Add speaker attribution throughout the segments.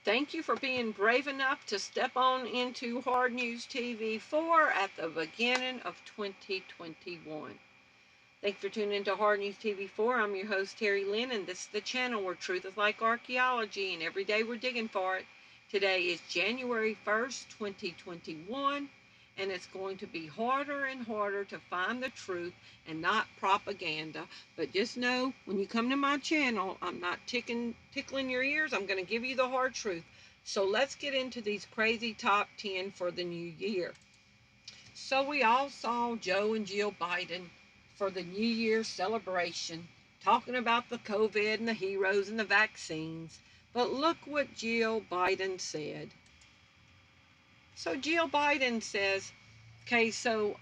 Speaker 1: Thank you for being brave enough to step on into Hard News TV 4 at the beginning of 2021. Thanks for tuning into Hard News TV 4. I'm your host, Terry Lynn, and this is the channel where truth is like archaeology, and every day we're digging for it. Today is January 1st, 2021, and it's going to be harder and harder to find the truth and not propaganda. But just know, when you come to my channel, I'm not tickling your ears. I'm going to give you the hard truth. So let's get into these crazy top 10 for the new year. So we all saw Joe and Jill Biden for the New Year celebration, talking about the COVID and the heroes and the vaccines. But look what Jill Biden said. So Jill Biden says, Jill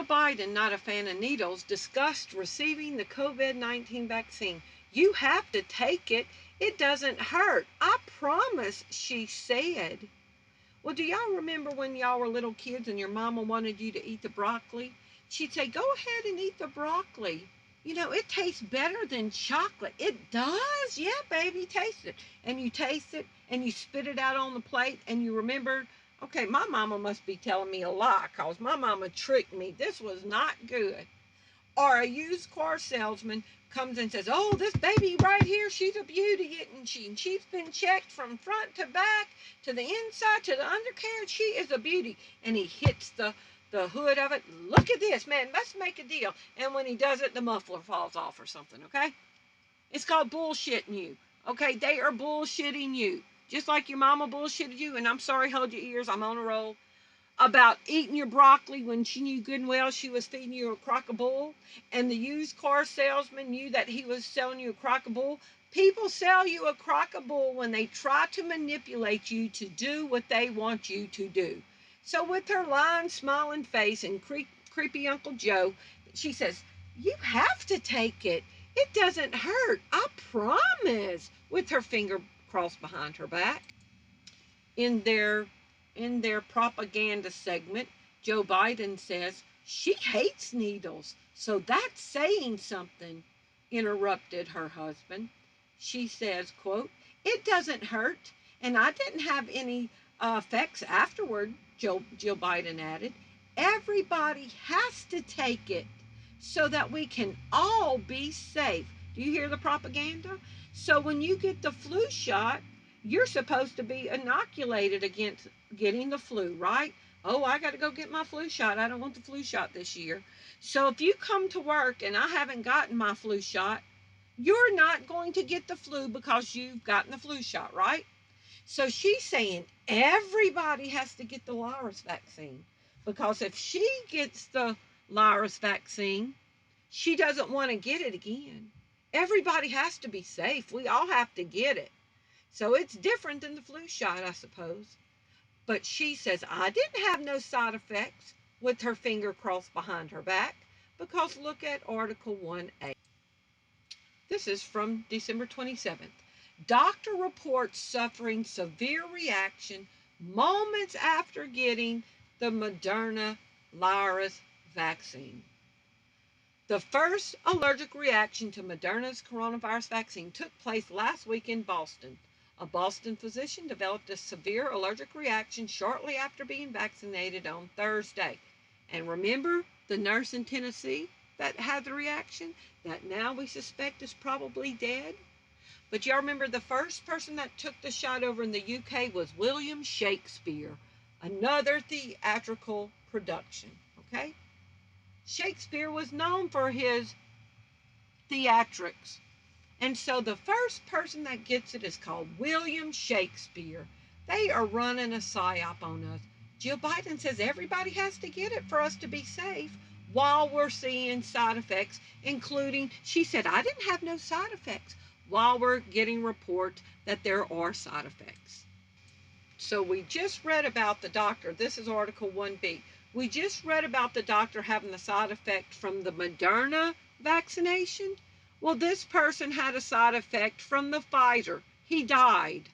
Speaker 1: Biden, not a fan of needles, discussed receiving the COVID-19 vaccine. You have to take it. It doesn't hurt. I promise, she said. Well, do y'all remember when y'all were little kids and your mama wanted you to eat the broccoli? She'd say, go ahead and eat the broccoli. You know, it tastes better than chocolate. It does? Yeah, baby, taste it. And you taste it and you spit it out on the plate and you remember, okay, my mama must be telling me a lie because my mama tricked me. This was not good. Or a used car salesman comes and says, oh, this baby right here, she's a beauty, isn't she? And she's been checked from front to back, to the inside, to the undercarriage. She is a beauty. And he hits the hood of it. Look at this, man, let's make a deal. And when he does it, the muffler falls off or something, okay? It's called bullshitting you, okay? They are bullshitting you. Just like your mama bullshitted you, and I'm sorry, hold your ears, I'm on a roll, about eating your broccoli when she knew good and well she was feeding you a crock of bull, and the used car salesman knew that he was selling you a crock of bull. People sell you a crock of bull when they try to manipulate you to do what they want you to do. So with her lying, smiling face and creepy Uncle Joe, she says, you have to take it. It doesn't hurt. I promise, with her finger crossed behind her back. In their propaganda segment, Joe Biden says, she hates needles. So that's saying something, interrupted her husband. She says, quote, it doesn't hurt, and I didn't have any effects afterward, Jill Biden added. Everybody has to take it so that we can all be safe. Do you hear the propaganda? So when you get the flu shot, you're supposed to be inoculated against getting the flu, right? Oh, I got to go get my flu shot. I don't want the flu shot this year. So if you come to work and I haven't gotten my flu shot, you're not going to get the flu because you've gotten the flu shot, right? So she's saying everybody has to get the virus vaccine, because if she gets the virus vaccine, she doesn't want to get it again. Everybody has to be safe. We all have to get it. So it's different than the flu shot, I suppose. But she says, I didn't have no side effects, with her finger crossed behind her back, because look at Article 1A. This is from December 27th. Doctor reports suffering severe reaction moments after getting the Moderna virus vaccine. The first allergic reaction to Moderna's coronavirus vaccine took place last week in Boston. A Boston physician developed a severe allergic reaction shortly after being vaccinated on Thursday. And remember the nurse in Tennessee that had the reaction that now we suspect is probably dead? But y'all remember the first person that took the shot over in the UK was William Shakespeare, another theatrical production, okay? Shakespeare was known for his theatrics. And so the first person that gets it is called William Shakespeare. They are running a Psy-OP on us. Jill Biden says everybody has to get it for us to be safe, while we're seeing side effects, including, she said, I didn't have no side effects, while we're getting reports that there are side effects. So we just read about the doctor. This is Article 1B. We just read about the doctor having the side effect from the Moderna vaccination. Well, this person had a side effect from the Pfizer. He died.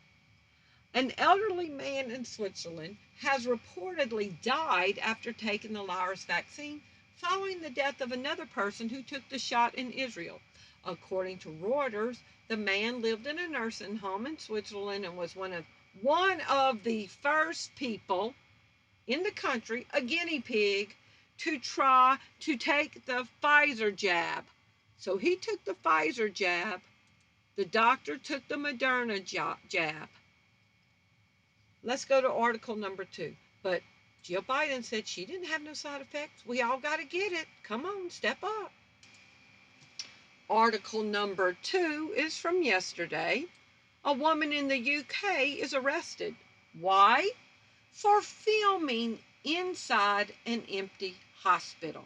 Speaker 1: An elderly man in Switzerland has reportedly died after taking the virus vaccine, following the death of another person who took the shot in Israel. According to Reuters, The man lived in a nursing home in Switzerland and was one of the first people in the country, a guinea pig, to try to take the Pfizer jab. So he took the Pfizer jab. The doctor took the Moderna jab. Let's go to article number 2. But Jill Biden said she didn't have no side effects. We all got to get it. Come on, step up. Article number 2 is from yesterday. A woman in the UK is arrested. Why? For filming inside an empty hospital.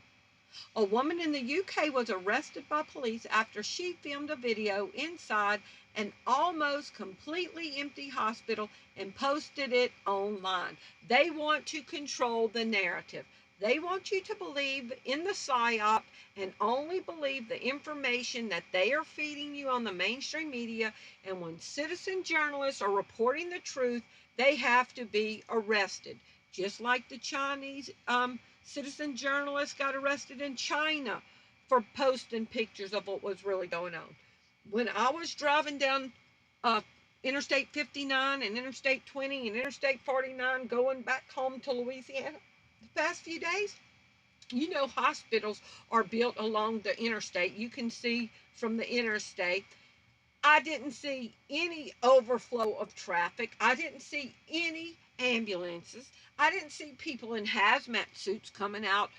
Speaker 1: A woman in the UK was arrested by police after she filmed a video inside an almost completely empty hospital and posted it online. They want to control the narrative. They want you to believe in the Psy-OP and only believe the information that they are feeding you on the mainstream media. And when citizen journalists are reporting the truth, they have to be arrested. Just like the Chinese citizen journalists got arrested in China for posting pictures of what was really going on. When I was driving down Interstate 59 and Interstate 20 and Interstate 49 going back home to Louisiana the past few days, you know, hospitals are built along the interstate. You can see from the interstate. I didn't see any overflow of traffic. I didn't see any ambulances. I didn't see people in hazmat suits coming out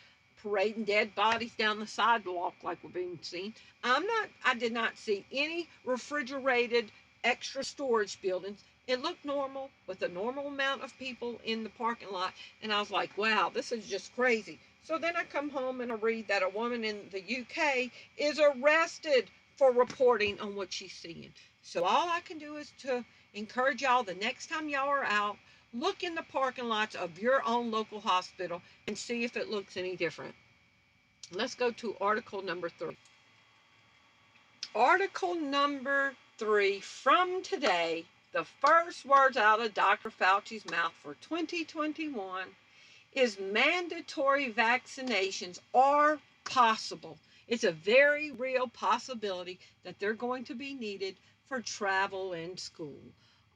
Speaker 1: parading dead bodies down the sidewalk like we're being seen. I did not see any refrigerated extra storage buildings. It looked normal with a normal amount of people in the parking lot. And I was like, wow, this is just crazy. So then I come home and I read that a woman in the UK is arrested for reporting on what she's seeing. So all I can do is to encourage y'all, the next time y'all are out, look in the parking lots of your own local hospital and see if it looks any different. Let's go to article number 3. Article number 3 from today, the first words out of Dr. Fauci's mouth for 2021 is mandatory vaccinations are possible. It's a very real possibility that they're going to be needed for travel and school.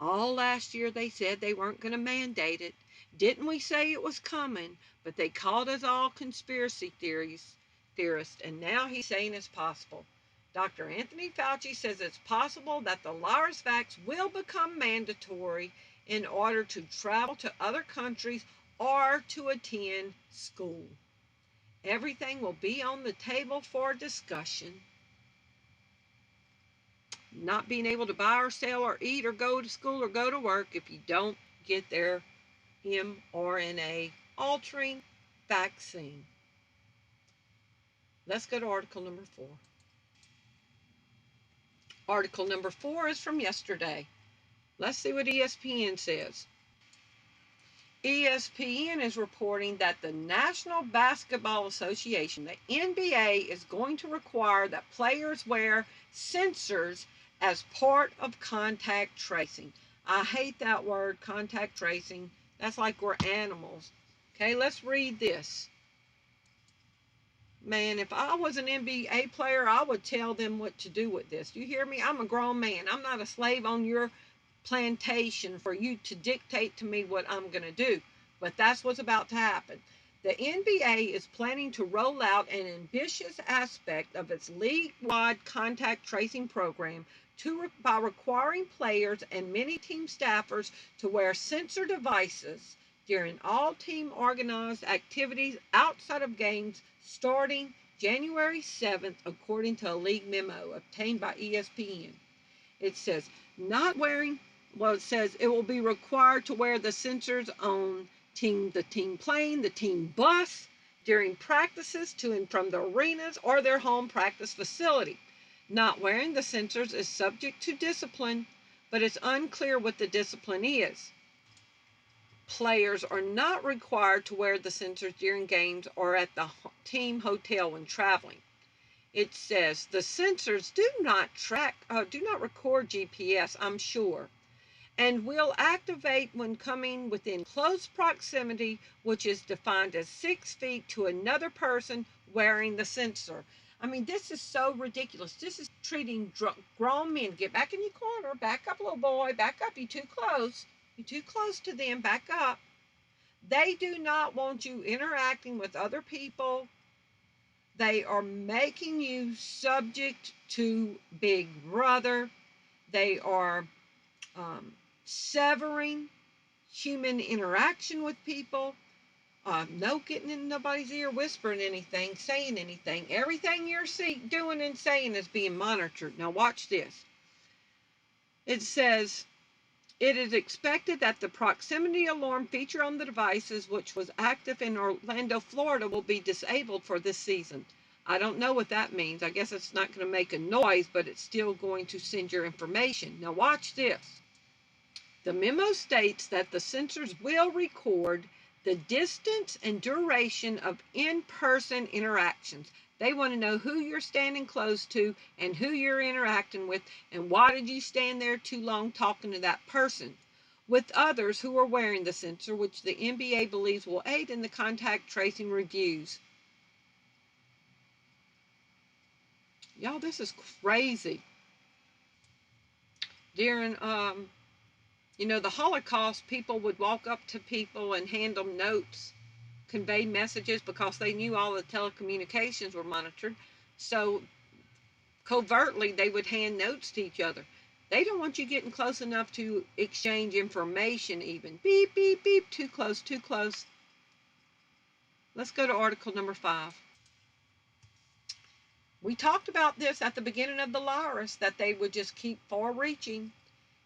Speaker 1: All last year they said they weren't going to mandate it. Didn't we say it was coming? But they called us all conspiracy theorists, and now he's saying it's possible. Dr. Anthony Fauci says it's possible that the virus vax will become mandatory in order to travel to other countries or to attend school. Everything will be on the table for discussion. Not being able to buy or sell or eat or go to school or go to work if you don't get their mRNA altering vaccine. Let's go to article number 4. Article number 4 is from yesterday. Let's see what ESPN says. ESPN is reporting that the National Basketball Association, the NBA, is going to require that players wear sensors as part of contact tracing. I hate that word, contact tracing. That's like we're animals. Okay, let's read this. Man, if I was an NBA player, I would tell them what to do with this. You hear me? I'm a grown man. I'm not a slave on your plantation for you to dictate to me what I'm going to do. But that's what's about to happen. The NBA is planning to roll out an ambitious aspect of its league-wide contact tracing program by requiring players and many team staffers to wear sensor devices during all team-organized activities outside of games starting January 7th, according to a league memo obtained by ESPN. It says, it says it will be required to wear the sensors on the team plane, the team bus, during practices to and from the arenas or their home practice facility. Not wearing the sensors is subject to discipline, but it's unclear what the discipline is. Players are not required to wear the sensors during games or at the team hotel when traveling. It says the sensors do not record GPS, I'm sure, and will activate when coming within close proximity, which is defined as 6 feet to another person wearing the sensor.
Speaker 2: I mean, this is so ridiculous. This is treating grown men. Get back in your corner. Back up, little boy. Back up. You're too close. You're too close to them. Back up. They do not want you interacting with other people. They are making you subject to Big Brother. They are severing human interaction with people. No getting in nobody's ear, whispering anything, saying anything. Everything you're doing and saying is being monitored. Now watch this. It says, it is expected that the proximity alarm feature on the devices, which was active in Orlando, Florida, will be disabled for this season. I don't know what that means. I guess it's not going to make a noise, but it's still going to send your information. Now watch this. The memo states that the sensors will record the distance and duration of in-person interactions. They want to know who you're standing close to and who you're interacting with, and why did you stand there too long talking to that person. With others who are wearing the sensor, which the NBA believes will aid in the contact tracing reviews. Y'all, this is crazy. During the Holocaust, people would walk up to people and hand them notes, convey messages, because they knew all the telecommunications were monitored. So covertly, they would hand notes to each other. They don't want you getting close enough to exchange information even. Beep, beep, beep, too close, too close. Let's go to article number 5. We talked about this at the beginning of the virus, that they would just keep far-reaching.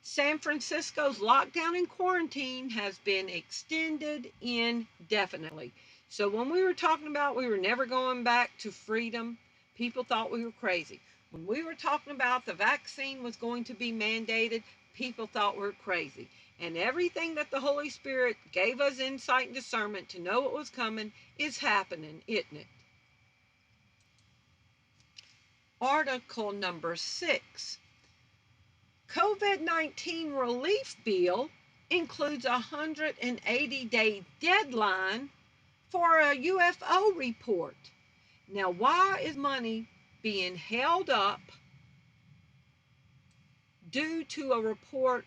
Speaker 2: San Francisco's lockdown and quarantine has been extended indefinitely. So when we were talking about we were never going back to freedom, people thought we were crazy. When we were talking about the vaccine was going to be mandated, people thought we were crazy. And everything that the Holy Spirit gave us insight and discernment to know what was coming is happening, isn't it? Article number 6. COVID-19 relief bill includes a 180-day deadline for a UFO report. Now, why is money being held up due to a report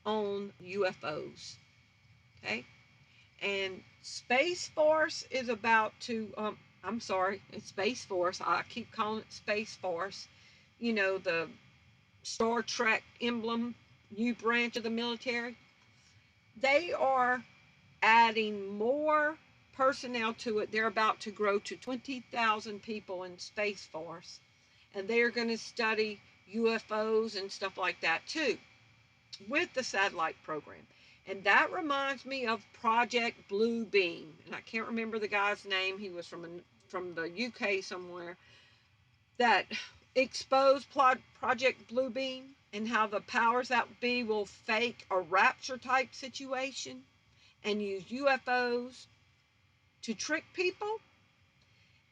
Speaker 2: on UFOs? Okay, and Space Force is about to, it's Space Force. I keep calling it Space Force. You know, the Star Trek emblem, new branch of the military. They are adding more personnel to it. They're about to grow to 20,000 people in Space Force, and they are going to study UFOs and stuff like that too, with the satellite program. And that reminds me of Project Blue Beam, and I can't remember the guy's name. He was from the UK somewhere, that exposed Project Blue Beam, and how the powers that be will fake a rapture type situation and use UFOs to trick people.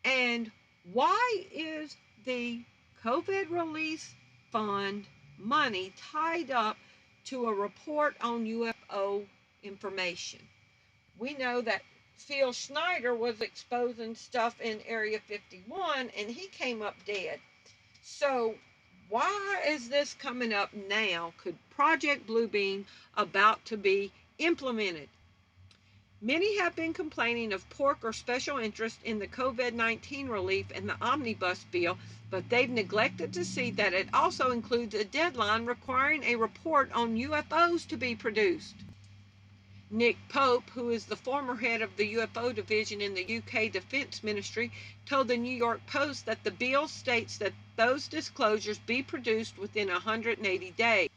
Speaker 2: And why is the COVID Release Fund money tied up to a report on UFO information? We know that Phil Schneider was exposing stuff in Area 51, and he came up dead. So why is this coming up now? Could Project Bluebeam about to be implemented? Many have been complaining of pork or special interest in the COVID-19 relief and the omnibus bill, but they've neglected to see that it also includes a deadline requiring a report on UFOs to be produced. Nick Pope, who is the former head of the UFO division in the UK Defense Ministry, told the New York Post that the bill states that those disclosures be produced within 180 days.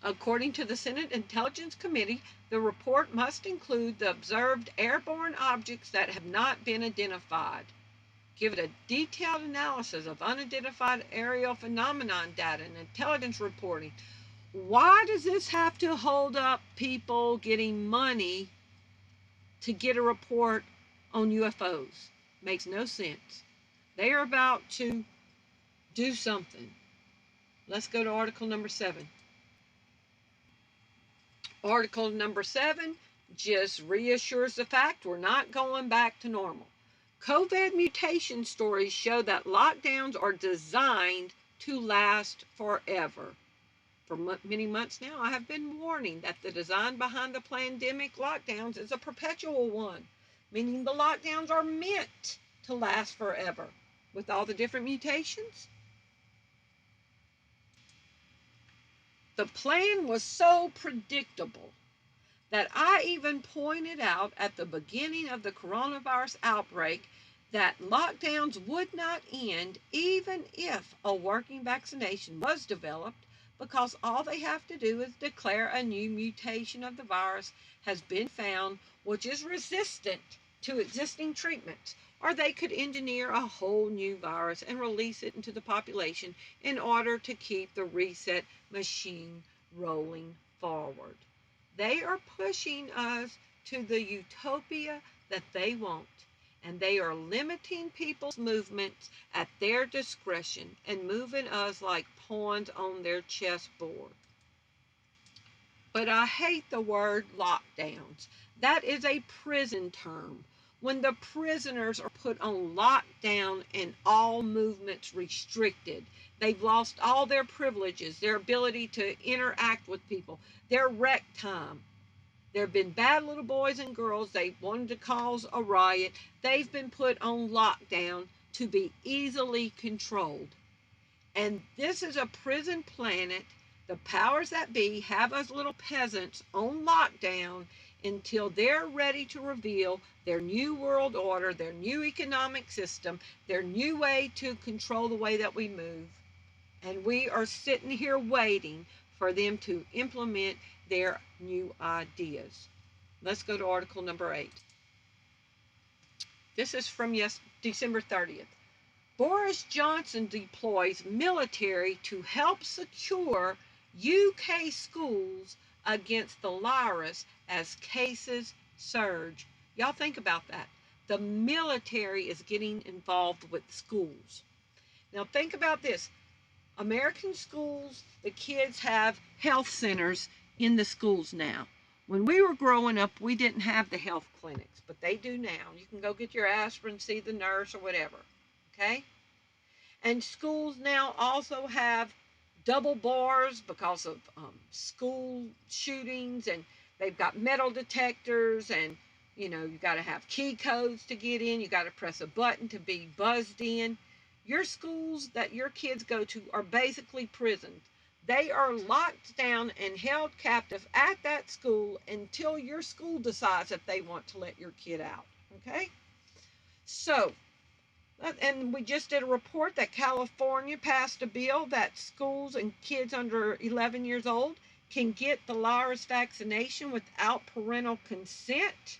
Speaker 2: According to the Senate Intelligence Committee, the report must include the observed airborne objects that have not been identified, give it a detailed analysis of unidentified aerial phenomenon data and intelligence reporting. Why does this have to hold up people getting money to get a report on UFOs? Makes no sense. They are about to do something. Let's go to article number 7. Article number 7 just reassures the fact we're not going back to normal. COVID mutation stories show that lockdowns are designed to last forever. For many months now, I have been warning that the design behind the pandemic lockdowns is a perpetual one, meaning the lockdowns are meant to last forever. With all the different mutations, the plan was so predictable that I even pointed out at the beginning of the coronavirus outbreak that lockdowns would not end even if a working vaccination was developed, because all they have to do is declare a new mutation of the virus has been found which is resistant to existing treatments, or they could engineer a whole new virus and release it into the population in order to keep the reset machine rolling forward. They are pushing us to the utopia that they want, and they are limiting people's movements at their discretion and moving us like pawns on their chessboard. But I hate the word lockdowns. That is a prison term. When the prisoners are put on lockdown and all movements restricted, they've lost all their privileges, their ability to interact with people, their rec time. There have been bad little boys and girls. They wanted to cause a riot. They've been put on lockdown to be easily controlled. And this is a prison planet. The powers that be have us little peasants on lockdown until they're ready to reveal their new world order, their new economic system, their new way to control the way that we move. And we are sitting here waiting for them to implement their new ideas. Let's go to article number 8. This is from December 30th. Boris Johnson deploys military to help secure UK schools against the virus as cases surge. Y'all think about that. The military is getting involved with schools. Now think about this. American schools, the kids have health centers in the schools now. When we were growing up, we didn't have the health clinics, but they do now. You can go get your aspirin, see the nurse or whatever, okay? And schools now also have double bars because of school shootings, and they've got metal detectors, and you got to have key codes to get in. You got to press a button to be buzzed in. Your schools that your kids go to are basically prisons. They are locked down and held captive at that school until your school decides if they want to let your kid out. Okay? So, and we just did a report that California passed a bill that schools and kids under 11 years old can get the virus vaccination without parental consent.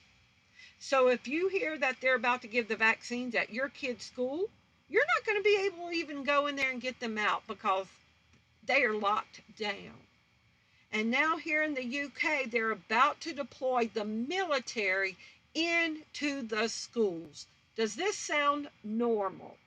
Speaker 2: So if you hear that they're about to give the vaccines at your kid's school, you're not going to be able to even go in there and get them out because they are locked down. And now here in the UK, they're about to deploy the military into the schools. Does this sound normal?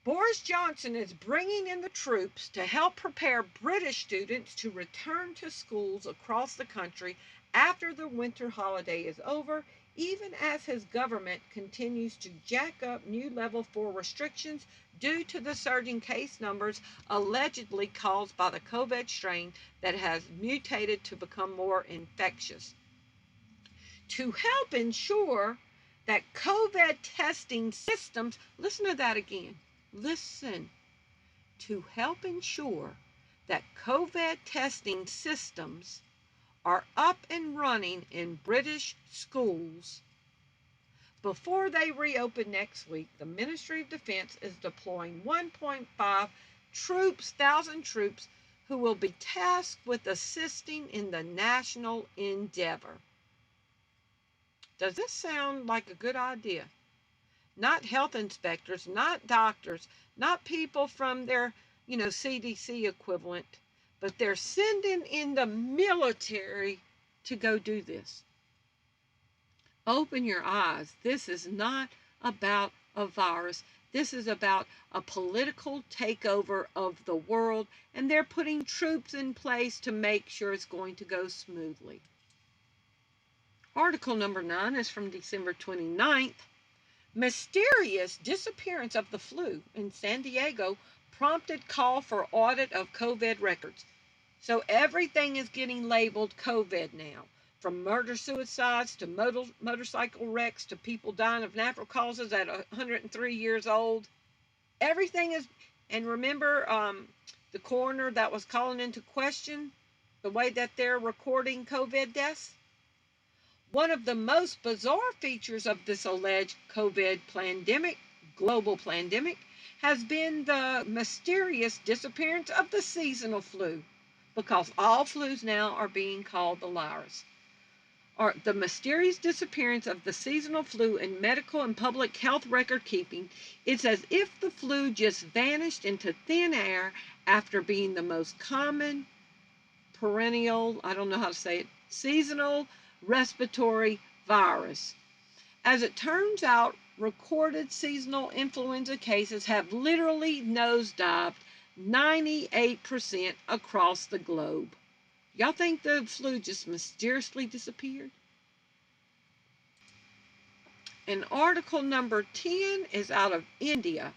Speaker 2: Boris Johnson is bringing in the troops to help prepare British students to return to schools across the country after the winter holiday is over, even as his government continues to jack up new level 4 restrictions due to the surging case numbers allegedly caused by the COVID strain that has mutated to become more infectious. To help ensure that COVID testing systems, listen to that again, listen, to help ensure that COVID testing systems are up and running in British schools before they reopen next week, the Ministry of Defense is deploying 1,500 troops who will be tasked with assisting in the national endeavor. Does this sound like a good idea? Not health inspectors, not doctors, not people from their, CDC equivalent, but they're sending in the military to go do this. Open your eyes. This is not about a virus. This is about a political takeover of the world, and they're putting troops in place to make sure it's going to go smoothly. Article number 9 is from December 29th. Mysterious disappearance of the flu in San Diego prompted call for audit of COVID records. So everything is getting labeled COVID now, from murder-suicides to motorcycle wrecks to people dying of natural causes at 103 years old. Everything is, and remember the coroner that was calling into question the way that they're recording COVID deaths? One of the most bizarre features of this alleged COVID pandemic, global pandemic, has been the mysterious disappearance of the seasonal flu, because all flus now are being called the virus. Or the mysterious disappearance of the seasonal flu in medical and public health record keeping. It's as if the flu just vanished into thin air after being the most common perennial, I don't know how to say it, seasonal respiratory virus. As it turns out, recorded seasonal influenza cases have literally nosedived 98% across the globe. Y'all think the flu just mysteriously disappeared? And article number 10 is out of India,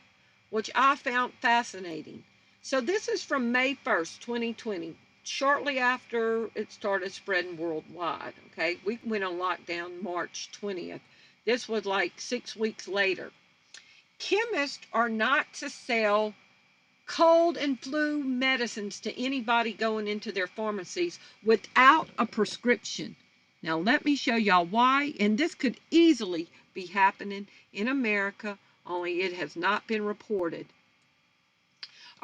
Speaker 2: which I found fascinating. So this is from May 1st, 2020, shortly after it started spreading worldwide. Okay, we went on lockdown March 20th. This was like 6 weeks later. Chemists are not to sell cold and flu medicines to anybody going into their pharmacies without a prescription. Now let me show y'all why, and this could easily be happening in America, only it has not been reported.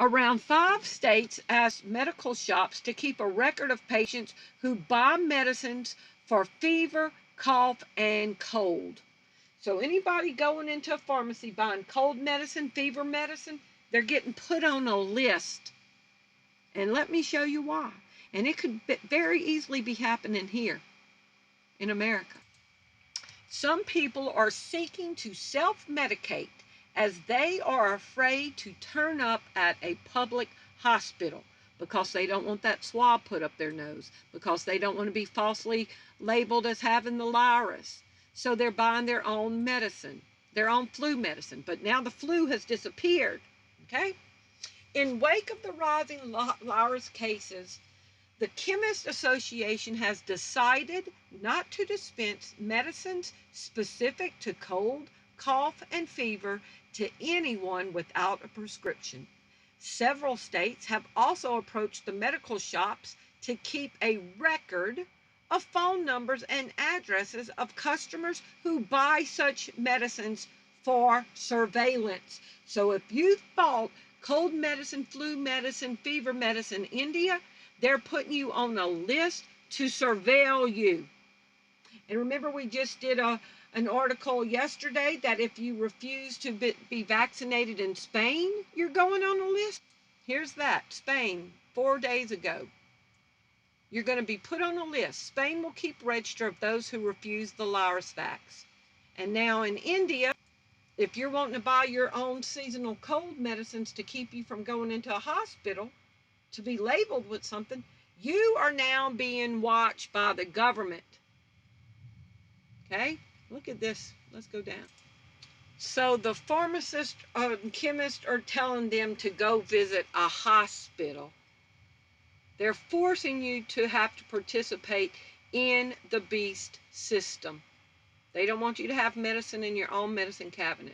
Speaker 2: Around 5 states asked medical shops to keep a record of patients who buy medicines for fever, cough, and cold. So anybody going into a pharmacy buying cold medicine, fever medicine, they're getting put on a list. And let me show you why. And it could very easily be happening here in America. Some people are seeking to self-medicate as they are afraid to turn up at a public hospital because they don't want that swab put up their nose, because they don't want to be falsely labeled as having the virus. So they're buying their own medicine, their own flu medicine. But now the flu has disappeared, okay? In wake of the rising virus cases, the Chemist Association has decided not to dispense medicines specific to cold, cough, and fever to anyone without a prescription. Several states have also approached the medical shops to keep a record of phone numbers and addresses of customers who buy such medicines for surveillance. So if you bought cold medicine, flu medicine, fever medicine, India, they're putting you on a list to surveil you. And remember, we just did an article yesterday that if you refuse to be vaccinated in Spain, you're going on a list. Here's that, Spain, 4 days ago. You're going to be put on a list. Spain will keep register of those who refuse the virus vax. And now in India, if you're wanting to buy your own seasonal cold medicines to keep you from going into a hospital, to be labeled with something, you are now being watched by the government. Okay, look at this. Let's go down. So the pharmacist and chemist are telling them to go visit a hospital. They're forcing you to have to participate in the beast system. They don't want you to have medicine in your own medicine cabinet.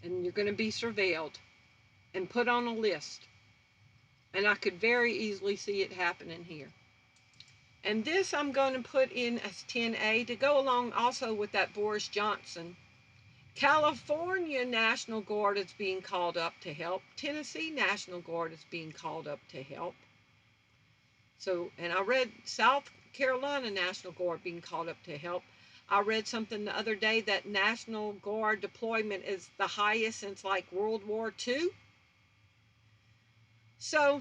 Speaker 2: And you're going to be surveilled and put on a list. And I could very easily see it happening here. And this I'm going to put in as 10A to go along also with that Boris Johnson. California National Guard is being called up to help. Tennessee National Guard is being called up to help. So, and I read South Carolina National Guard being called up to help. I read something the other day that National Guard deployment is the highest since like World War II. So,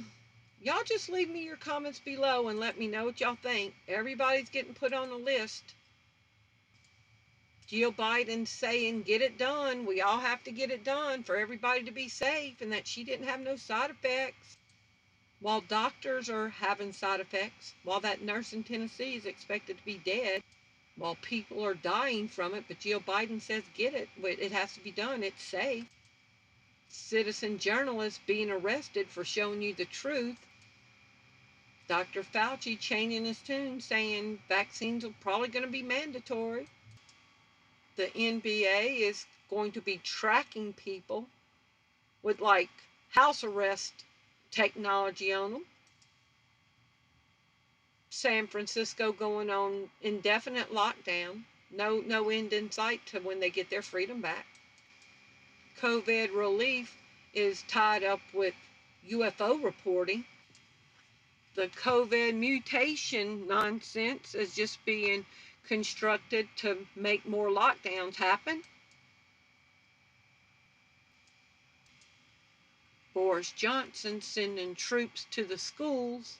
Speaker 2: y'all just leave me your comments below and let me know what y'all think. Everybody's getting put on a list. Jill Biden saying, get it done. We all have to get it done for everybody to be safe, and that she didn't have no side effects.
Speaker 1: while doctors are having side effects, while that nurse in Tennessee is expected to be dead, while people are dying from it, but Jill Biden says get it. It has to be done. It's safe. Citizen journalists being arrested for showing you the truth. Dr. Fauci changing his tune, saying vaccines are probably going to be mandatory. The NBA is going to be tracking people with like house arrest technology on them. San Francisco going on indefinite lockdown. No end in sight to when they get their freedom back. COVID relief is tied up with UFO reporting. The COVID mutation nonsense is just being constructed to make more lockdowns happen. Boris Johnson sending troops to the schools.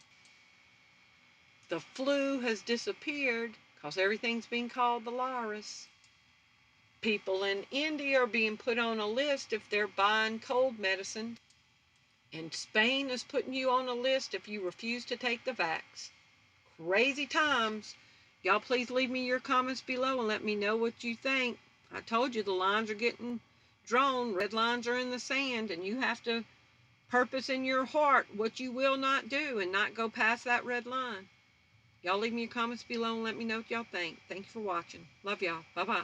Speaker 1: The flu has disappeared because everything's being called the virus. People in India are being put on a list if they're buying cold medicine. And Spain is putting you on a list if you refuse to take the vax. Crazy times. Y'all please leave me your comments below and let me know what you think. I told you the lines are getting drawn. Red lines are in the sand, and you have to purpose in your heart what you will not do and not go past that red line. Y'all leave me your comments below and let me know what y'all think. Thank you for watching. Love y'all. Bye-bye.